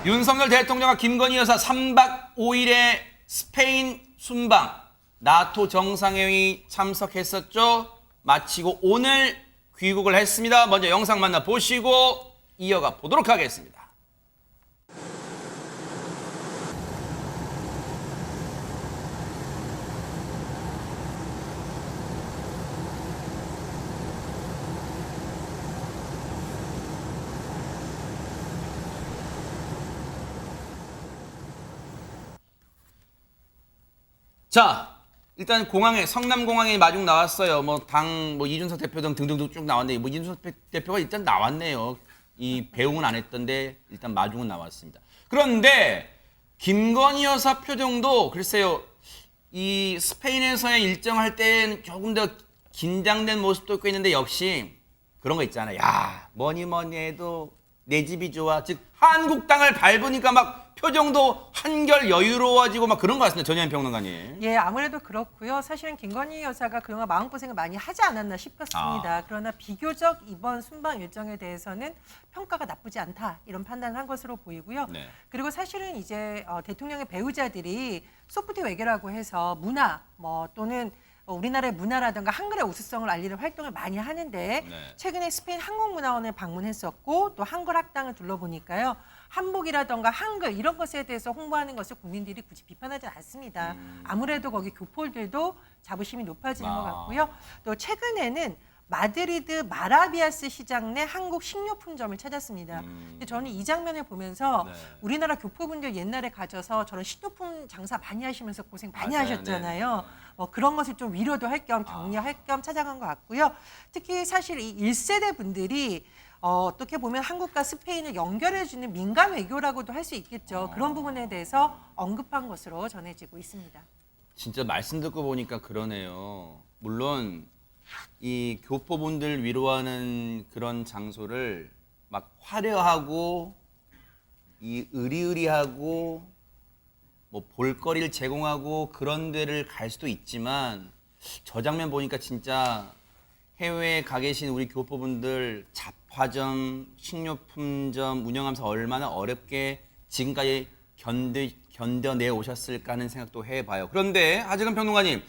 윤석열 대통령과 김건희 여사 3박 5일의 스페인 순방 나토 정상회의 참석했었죠. 마치고 오늘 귀국을 했습니다. 먼저 영상 만나보시고 이어가 보도록 하겠습니다. 자, 일단 공항에 성남공항에 마중 나왔어요. 이준석 대표 등 등등등 쭉 나왔는데 이준석 대표가 일단 나왔네요. 이 배웅은 안 했던데 일단 마중은 나왔습니다. 그런데 김건희 여사 표정도 글쎄요. 이 스페인에서의 일정할 때는 조금 더 긴장된 모습도 꽤 있는데 역시 그런 거 있잖아요. 야, 뭐니 해도 내 집이 좋아. 즉 한국 땅을 밟으니까 막 표정도 한결 여유로워지고 막 그런 것 같습니다. 전현희 평론가님. 예, 아무래도 그렇고요. 사실은 김건희 여사가 그동안 마음고생을 많이 하지 않았나 싶었습니다. 그러나 비교적 이번 순방 일정에 대해서는 평가가 나쁘지 않다 이런 판단을 한 것으로 보이고요. 네. 그리고 사실은 이제 대통령의 배우자들이 소프트 외교라고 해서 문화 또는 우리나라의 문화라든가 한글의 우수성을 알리는 활동을 많이 하는데 네. 최근에 스페인 한국문화원을 방문했었고 또 한글 학당을 둘러보니까요. 한복이라든가 한글 이런 것에 대해서 홍보하는 것을 국민들이 굳이 비판하지 않습니다. 아무래도 거기 교포들도 자부심이 높아지는 것 같고요. 또 최근에는 마드리드 마라비아스 시장 내 한국 식료품점을 찾았습니다. 근데 저는 이 장면을 보면서 네. 우리나라 교포분들 옛날에 가셔서 저런 식료품 장사 많이 하시면서 고생 많이 맞아요. 하셨잖아요. 그런 것을 좀 위로도 할 겸 격려할 겸 찾아간 것 같고요. 특히 사실 이 1세대 분들이 어떻게 보면 한국과 스페인을 연결해주는 민간 외교라고도 할 수 있겠죠. 그런 부분에 대해서 언급한 것으로 전해지고 있습니다. 진짜 말씀 듣고 보니까 그러네요. 물론 이 교포분들 위로하는 그런 장소를 막 화려하고 이 으리으리하고 뭐 볼거리를 제공하고 그런 데를 갈 수도 있지만 저 장면 보니까 진짜 해외에 가 계신 우리 교포분들 잡화점, 식료품점 운영하면서 얼마나 어렵게 지금까지 견뎌내 오셨을까 하는 생각도 해봐요. 그런데 하재근 평론가님,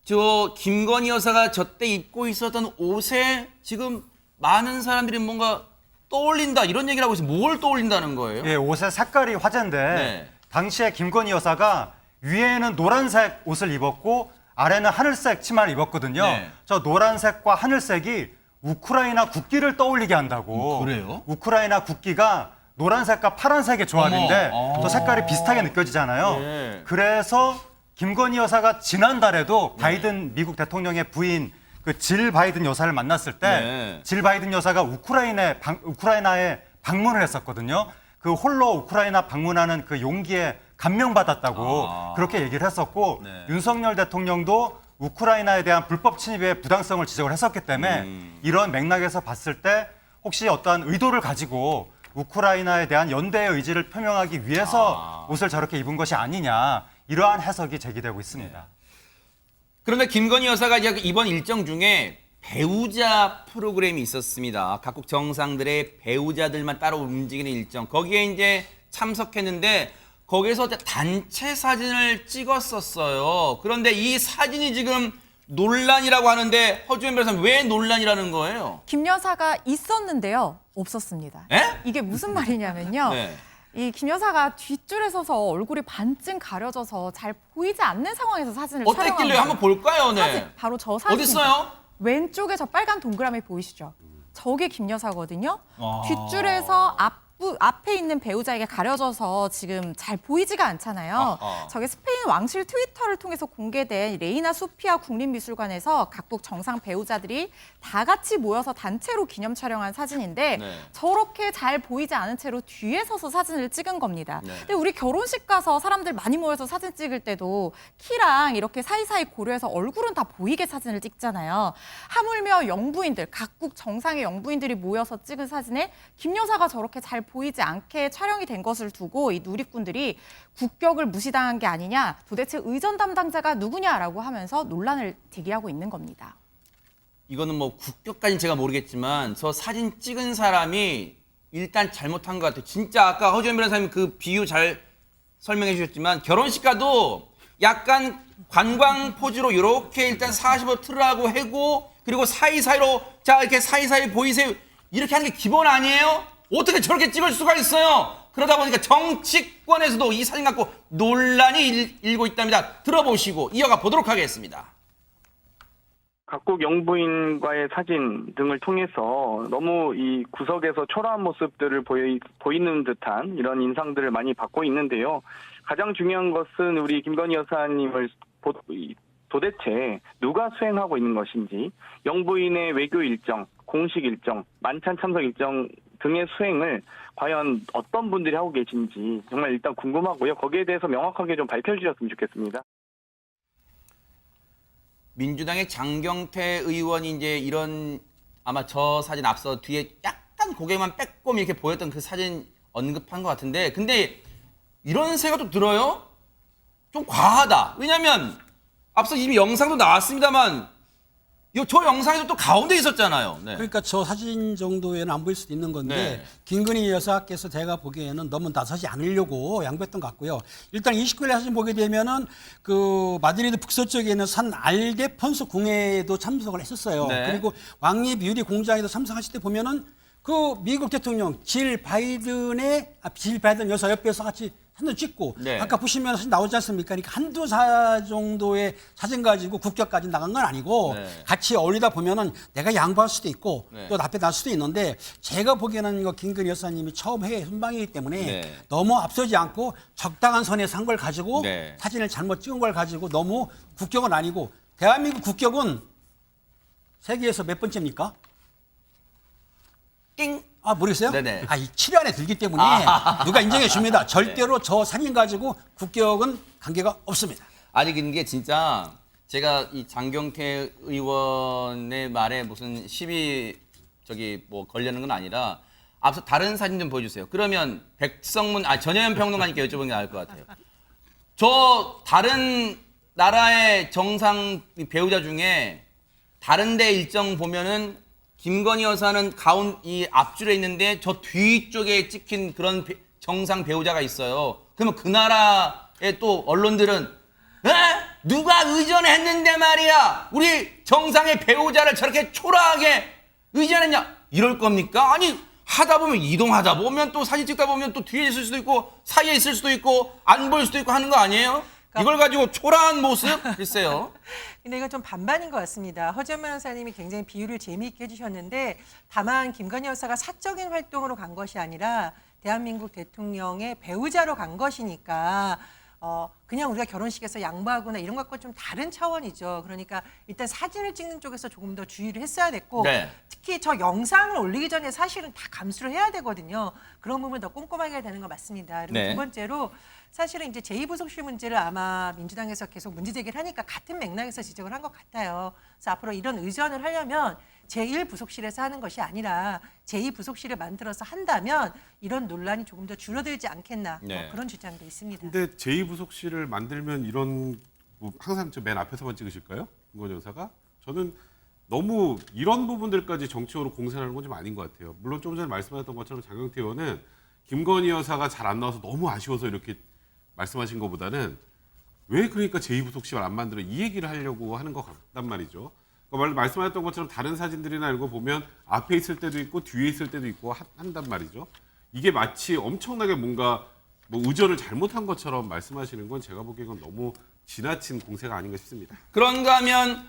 저 김건희 여사가 저때 입고 있었던 옷에 지금 많은 사람들이 뭔가 떠올린다 이런 얘기를 하고 있어요. 뭘 떠올린다는 거예요? 예, 옷의 색깔이 화제인데 네. 당시에 김건희 여사가 위에는 노란색 옷을 입었고 아래는 하늘색 치마를 입었거든요. 네. 저 노란색과 하늘색이 우크라이나 국기를 떠올리게 한다고. 그래요? 우크라이나 국기가 노란색과 파란색의 조합인데 어머. 저 색깔이 비슷하게 느껴지잖아요. 네. 그래서 김건희 여사가 지난달에도 바이든 미국 대통령의 부인 그 질 바이든 여사를 만났을 때 질 바이든 여사가 우크라이나에 방문을 했었거든요. 그 홀로 우크라이나 방문하는 그 용기에 감명받았다고 그렇게 얘기를 했었고 네. 윤석열 대통령도 우크라이나에 대한 불법 침입의 부당성을 지적을 했었기 때문에 이런 맥락에서 봤을 때 혹시 어떠한 의도를 가지고 우크라이나에 대한 연대의 의지를 표명하기 위해서 옷을 저렇게 입은 것이 아니냐 이러한 해석이 제기되고 있습니다. 그런데 김건희 여사가 이제 이번 일정 중에 배우자 프로그램이 있었습니다. 각국 정상들의 배우자들만 따로 움직이는 일정. 거기에 이제 참석했는데 거기에서 단체 사진을 찍었었어요. 그런데 이 사진이 지금 논란이라고 하는데 허주연 변호사님 왜 논란이라는 거예요? 김 여사가 있었는데요. 없었습니다. 에? 이게 무슨 말이냐면요. 네. 이 김 여사가 뒷줄에 서서 얼굴이 반쯤 가려져서 잘 보이지 않는 상황에서 사진을 촬영한 어땠길래 한번 볼까요? 네. 사진, 바로 저 사진. 어디 있어요? 왼쪽에 저 빨간 동그라미 보이시죠? 저게 김 여사거든요. 아. 뒷줄에서 앞에 있는 배우자에게 가려져서 지금 잘 보이지가 않잖아요. 아하. 저게 스페인 왕실 트위터를 통해서 공개된 레이나 소피아 국립미술관에서 각국 정상 배우자들이 다 같이 모여서 단체로 기념 촬영한 사진인데 네. 저렇게 잘 보이지 않은 채로 뒤에 서서 사진을 찍은 겁니다. 네. 근데 우리 결혼식 가서 사람들 많이 모여서 사진 찍을 때도 키랑 이렇게 사이사이 고려해서 얼굴은 다 보이게 사진을 찍잖아요. 하물며 영부인들, 각국 정상의 영부인들이 모여서 찍은 사진에 김 여사가 저렇게 잘 보이지 않게 촬영이 된 것을 두고 이 누리꾼들이 국격을 무시당한 게 아니냐, 도대체 의전 담당자가 누구냐라고 하면서 논란을 제기하고 있는 겁니다. 이거는 뭐 국격까지는 제가 모르겠지만 저 사진 찍은 사람이 일단 잘못한 것 같아요. 진짜 아까 허지연 변호사님 그 비유 잘 설명해 주셨지만 결혼식 가도 약간 관광 포즈로 이렇게 일단 45도 틀으라고 하고 그리고 사이사이로 자 이렇게 사이사이 보이세요. 이렇게 하는 게 기본 아니에요? 어떻게 저렇게 찍을 수가 있어요? 그러다 보니까 정치권에서도 이 사진 갖고 논란이 일고 있답니다. 들어보시고 이어가 보도록 하겠습니다. 각국 영부인과의 사진 등을 통해서 너무 이 구석에서 초라한 모습들을 보이는 듯한 이런 인상들을 많이 받고 있는데요. 가장 중요한 것은 우리 김건희 여사님을 도대체 누가 수행하고 있는 것인지, 영부인의 외교 일정, 공식 일정, 만찬 참석 일정 등의 수행을 과연 어떤 분들이 하고 계신지 정말 일단 궁금하고요. 거기에 대해서 명확하게 좀 밝혀 주셨으면 좋겠습니다. 민주당의 장경태 의원이 이제 이런 아마 저 사진 앞서 뒤에 약간 고개만 빼꼼 이렇게 보였던 그 사진 언급한 것 같은데 근데 이런 생각도 들어요? 좀 과하다. 왜냐면 앞서 이미 영상도 나왔습니다만 저 영상에도 또 가운데 있었잖아요. 네. 그러니까 저 사진 정도에는 안 보일 수도 있는 건데 네. 김건희 여사께서 제가 보기에는 너무 나서지 않으려고 양보했던 것 같고요. 일단 29일에 사진 보게 되면은 그 마드리드 북서쪽에 있는 산 알데폰소 궁에도 참석을 했었어요. 네. 그리고 왕립 유리 공장에도 참석하실 때 보면은 그 미국 대통령 질 바이든 여사 옆에서 같이 사진 찍고 네. 아까 보시면 사진 나오지 않습니까? 그러니까 한두 사 정도의 사진 가지고 국격까지 나간 건 아니고 네. 같이 어울리다 보면은 내가 양보할 수도 있고 네. 또 앞에 날 수도 있는데 제가 보기에는 이거 김건희 여사님이 처음 해외 순방이기 때문에 네. 너무 앞서지 않고 적당한 선에서 한 걸 가지고 네. 사진을 잘못 찍은 걸 가지고 너무 국격은 아니고 대한민국 국격은 세계에서 몇 번째입니까? 띵. 아, 모르겠어요? 네네. 이 7위 안에 들기 때문에 누가 인정해 줍니다. 절대로 저 사진 가지고 국격은 관계가 없습니다. 아니 근데 진짜 제가 이 장경태 의원의 말에 무슨 시비 뭐 걸려는 건 아니라 앞서 다른 사진 좀 보여주세요. 그러면 백성문 전혜연 평론가님께 여쭤보는 게 나을 것 같아요. 저 다른 나라의 정상 배우자 중에 다른 데 일정 보면은 김건희 여사는 이 앞줄에 있는데 저 뒤쪽에 찍힌 그런 정상 배우자가 있어요. 그러면 그 나라의 또 언론들은 누가 의전했는데 말이야. 우리 정상의 배우자를 저렇게 초라하게 의전했냐. 이럴 겁니까? 아니 하다 보면 이동하다 보면 또 사진 찍다 보면 또 뒤에 있을 수도 있고 사이에 있을 수도 있고 안 보일 수도 있고 하는 거 아니에요? 이걸 가지고 초라한 모습? 글쎄요. 근데 이건 좀 반반인 것 같습니다. 허지연 변호사님이 굉장히 비유를 재미있게 해주셨는데 다만 김건희 여사가 사적인 활동으로 간 것이 아니라 대한민국 대통령의 배우자로 간 것이니까 그냥 우리가 결혼식에서 양보하거나 이런 것과 좀 다른 차원이죠. 그러니까 일단 사진을 찍는 쪽에서 조금 더 주의를 했어야 됐고 네. 특히 저 영상을 올리기 전에 사실은 다 감수를 해야 되거든요. 그런 부분을 더 꼼꼼하게 해야 되는 것 맞습니다. 그리고 네. 두 번째로 사실은 이제 제2부속실 문제를 아마 민주당에서 계속 문제 제기를 하니까 같은 맥락에서 지적을 한 것 같아요. 그래서 앞으로 이런 의전을 하려면 제1부속실에서 하는 것이 아니라 제2부속실을 만들어서 한다면 이런 논란이 조금 더 줄어들지 않겠나 네. 그런 주장도 있습니다. 근데 제2부속실을 만들면 이런 항상 저 맨 앞에서만 찍으실까요? 김건희 여사가? 저는 너무 이런 부분들까지 정치적으로 공세하는 건 좀 아닌 것 같아요. 물론 좀 전에 말씀하셨던 것처럼 장경태 의원은 김건희 여사가 잘 안 나와서 너무 아쉬워서 이렇게 말씀하신 것보다는 왜 그러니까 제2부속실 안 만들어 이 얘기를 하려고 하는 것 같단 말이죠. 그러니까 말씀하셨던 것처럼 다른 사진들이나 이런 거 보면 앞에 있을 때도 있고 뒤에 있을 때도 있고 한단 말이죠. 이게 마치 엄청나게 뭔가 의전을 잘못한 것처럼 말씀하시는 건 제가 보기에는 너무 지나친 공세가 아닌가 싶습니다. 그런가 하면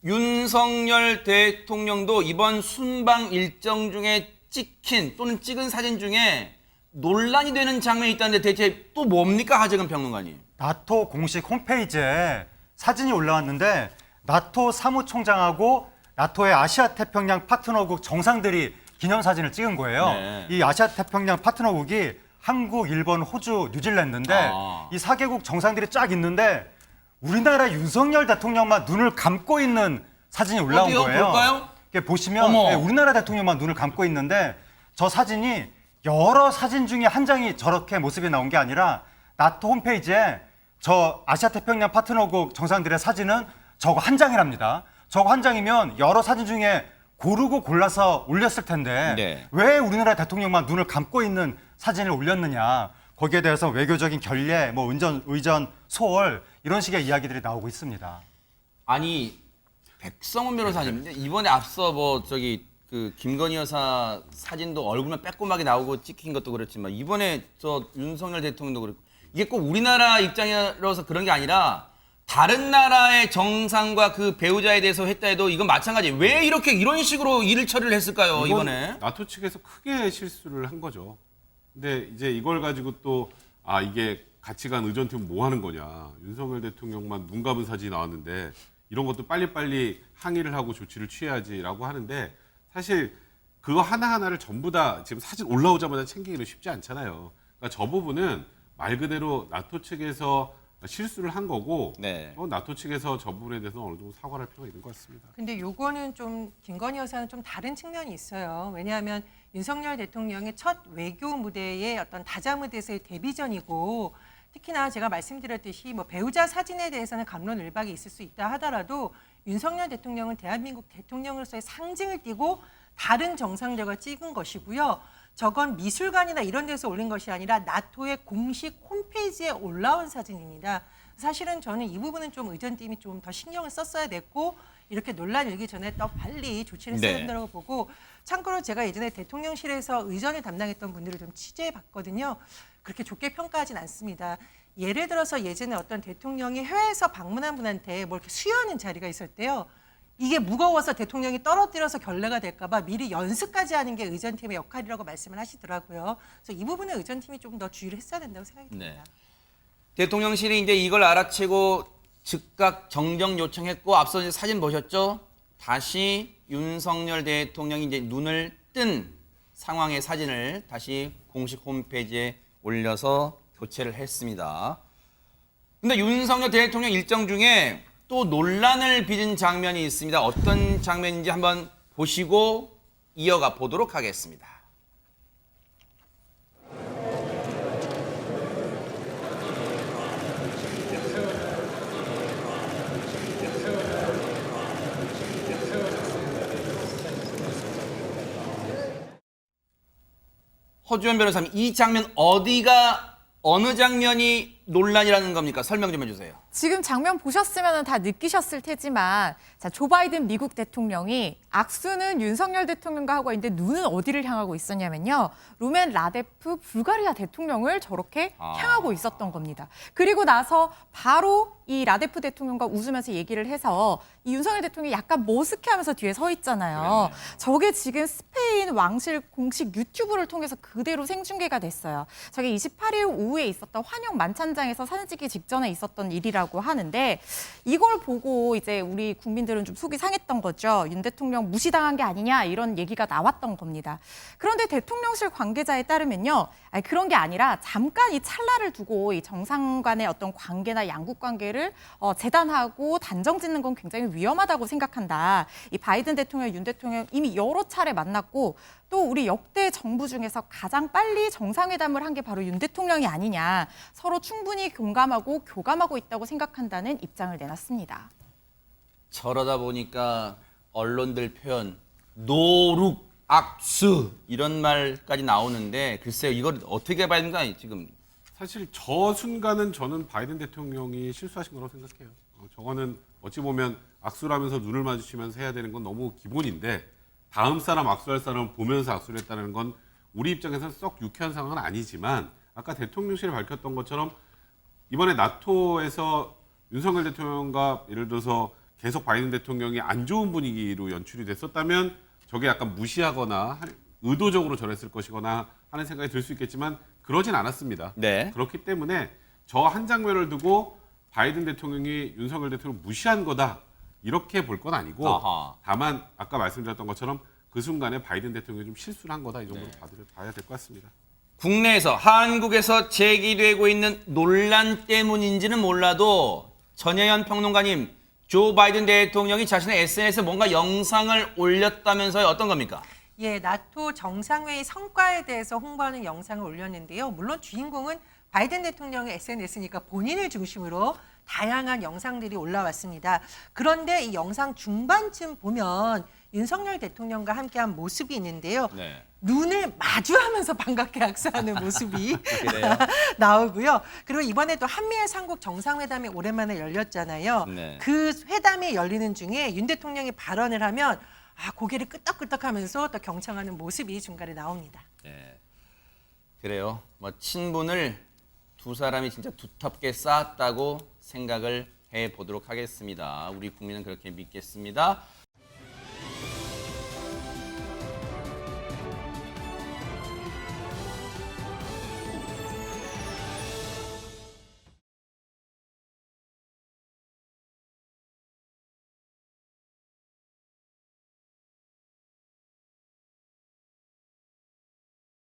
윤석열 대통령도 이번 순방 일정 중에 찍은 사진 중에 논란이 되는 장면이 있다는데 대체 또 뭡니까 하재근 평론가님? 나토 공식 홈페이지에 사진이 올라왔는데 나토 사무총장하고 나토의 아시아 태평양 파트너국 정상들이 기념사진을 찍은 거예요. 네. 이 아시아 태평양 파트너국이 한국, 일본, 호주, 뉴질랜드인데 이 4개국 정상들이 쫙 있는데 우리나라 윤석열 대통령만 눈을 감고 있는 사진이 올라온 어디요? 거예요. 볼까요? 이렇게 보시면 어머. 네, 우리나라 대통령만 눈을 감고 있는데 저 사진이 여러 사진 중에 한 장이 저렇게 모습이 나온 게 아니라 나토 홈페이지에 저 아시아 태평양 파트너국 정상들의 사진은 저거 한 장이랍니다. 저거 한 장이면 여러 사진 중에 고르고 골라서 올렸을 텐데 네. 왜 우리나라 대통령만 눈을 감고 있는 사진을 올렸느냐. 거기에 대해서 외교적인 결례, 뭐 의전 소홀 이런 식의 이야기들이 나오고 있습니다. 아니 백성원 변호사님 이번에 앞서 뭐 저기 그 김건희 여사 사진도 얼굴만 빼꼼하게 나오고 찍힌 것도 그렇지만 이번에 저 윤석열 대통령도 그렇고 이게 꼭 우리나라 입장이라서 그런 게 아니라 다른 나라의 정상과 그 배우자에 대해서 했다 해도 이건 마찬가지. 왜 이렇게 이런 식으로 일을 처리를 했을까요 이건 이번에? 나토 측에서 크게 실수를 한 거죠. 근데 이제 이걸 가지고 또 이게 같이 간 의전팀은 뭐 하는 거냐. 윤석열 대통령만 눈 감은 사진이 나왔는데 이런 것도 빨리빨리 항의를 하고 조치를 취해야지라고 하는데 사실 그거 하나하나를 전부 다 지금 사진 올라오자마자 챙기기는 쉽지 않잖아요. 그러니까 저 부분은 말 그대로 나토 측에서 실수를 한 거고 네. 나토 측에서 저 부분에 대해서 어느 정도 사과를 할 필요가 있는 것 같습니다. 근데 요거는 좀 김건희 여사는 좀 다른 측면이 있어요. 왜냐하면 윤석열 대통령의 첫 외교 무대의 어떤 다자 무대에서의 데뷔전이고 특히나 제가 말씀드렸듯이 뭐 배우자 사진에 대해서는 갑론을박이 있을 수 있다 하더라도 윤석열 대통령은 대한민국 대통령으로서의 상징을 띠고 다른 정상들과 찍은 것이고요. 저건 미술관이나 이런 데서 올린 것이 아니라 나토의 공식 홈페이지에 올라온 사진입니다. 사실은 저는 이 부분은 좀 의전팀이 좀 더 신경을 썼어야 됐고 이렇게 논란 일기 전에 더 빨리 조치를 했어야 네. 된다고 보고 참고로 제가 예전에 대통령실에서 의전을 담당했던 분들을 좀 취재해 봤거든요. 그렇게 좋게 평가하진 않습니다. 예를 들어서 예전에 어떤 대통령이 해외에서 방문한 분한테 뭐 이렇게 수여하는 자리가 있었대요. 이게 무거워서 대통령이 떨어뜨려서 결례가 될까 봐 미리 연습까지 하는 게 의전팀의 역할이라고 말씀을 하시더라고요. 그래서 이 부분은 의전팀이 좀 더 주의를 했어야 된다고 생각이 듭니다. 네. 대통령실이 이제 이걸 알아채고 즉각 정정 요청했고 앞서 이제 사진 보셨죠? 다시 윤석열 대통령이 이제 눈을 뜬 상황의 사진을 다시 공식 홈페이지에 올려서 교체를 했습니다. 근데 윤석열 대통령 일정 중에 또 논란을 빚은 장면이 있습니다. 어떤 장면인지 한번 보시고 이어가 보도록 하겠습니다. 허주현 변호사님, 이 장면 어느 장면이 논란이라는 겁니까? 설명 좀 해주세요. 지금 장면 보셨으면 다 느끼셨을 테지만 자, 조 바이든 미국 대통령이 악수는 윤석열 대통령과 하고 있는데 눈은 어디를 향하고 있었냐면요. 루멘 라데프 불가리아 대통령을 저렇게 향하고 있었던 겁니다. 그리고 나서 바로 이 라데프 대통령과 웃으면서 얘기를 해서 이 윤석열 대통령이 약간 머쓱해하면서 뒤에 서 있잖아요. 저게 지금 스페인 왕실 공식 유튜브를 통해서 그대로 생중계가 됐어요. 저게 28일 오후에 있었던 환영 만찬장에서 사진 찍기 직전에 있었던 일이라고 하는데 이걸 보고 이제 우리 국민들은 좀 속이 상했던 거죠. 윤 대통령 무시당한 게 아니냐 이런 얘기가 나왔던 겁니다. 그런데 대통령실 관계자에 따르면요. 그런 게 아니라 잠깐 이 찰나를 두고 이 정상 간의 어떤 관계나 양국 관계를 재단하고 단정 짓는 건 굉장히 위험하다고 생각한다. 이 바이든 대통령, 윤 대통령 이미 여러 차례 만났고 또 우리 역대 정부 중에서 가장 빨리 정상회담을 한 게 바로 윤 대통령이 아니냐. 서로 충분히 공감하고 교감하고 있다고 생각한다는 입장을 내놨습니다. 저러다 보니까 언론들 표현 노룩 악수 이런 말까지 나오는데 글쎄요 이걸 어떻게 봐야 되는가 지금 사실 저 순간은 저는 바이든 대통령이 실수하신 거라고 생각해요. 저거는 어찌 보면 악수를 하면서 눈을 마주치면서 해야 되는 건 너무 기본인데 다음 사람 악수할 사람을 보면서 악수를 했다는 건 우리 입장에서는 썩 유쾌한 상황은 아니지만 아까 대통령실이 밝혔던 것처럼 이번에 나토에서 윤석열 대통령과 예를 들어서 계속 바이든 대통령이 안 좋은 분위기로 연출이 됐었다면 저게 약간 무시하거나 의도적으로 저랬을 것이거나 하는 생각이 들 수 있겠지만 그러진 않았습니다. 네. 그렇기 때문에 저 한 장면을 두고 바이든 대통령이 윤석열 대통령을 무시한 거다 이렇게 볼 건 아니고 아하. 다만 아까 말씀드렸던 것처럼 그 순간에 바이든 대통령이 좀 실수를 한 거다 이 정도로 봐야 될 것 같습니다. 국내에서 한국에서 제기되고 있는 논란 때문인지는 몰라도 전혜연 평론가님 조 바이든 대통령이 자신의 SNS에 뭔가 영상을 올렸다면서요. 어떤 겁니까? 예, 나토 정상회의 성과에 대해서 홍보하는 영상을 올렸는데요. 물론 주인공은 바이든 대통령의 SNS니까 본인을 중심으로 다양한 영상들이 올라왔습니다. 그런데 이 영상 중반쯤 보면 윤석열 대통령과 함께한 모습이 있는데요. 네. 눈을 마주하면서 반갑게 악수하는 모습이 그래요? 나오고요. 그리고 이번에 또 한미일 삼국 정상회담이 오랜만에 열렸잖아요. 네. 그 회담이 열리는 중에 윤 대통령이 발언을 하면 고개를 끄덕끄덕하면서 또 경청하는 모습이 중간에 나옵니다. 네. 그래요. 뭐 친분을 두 사람이 진짜 두텁게 쌓았다고 생각을 해 보도록 하겠습니다. 우리 국민은 그렇게 믿겠습니다.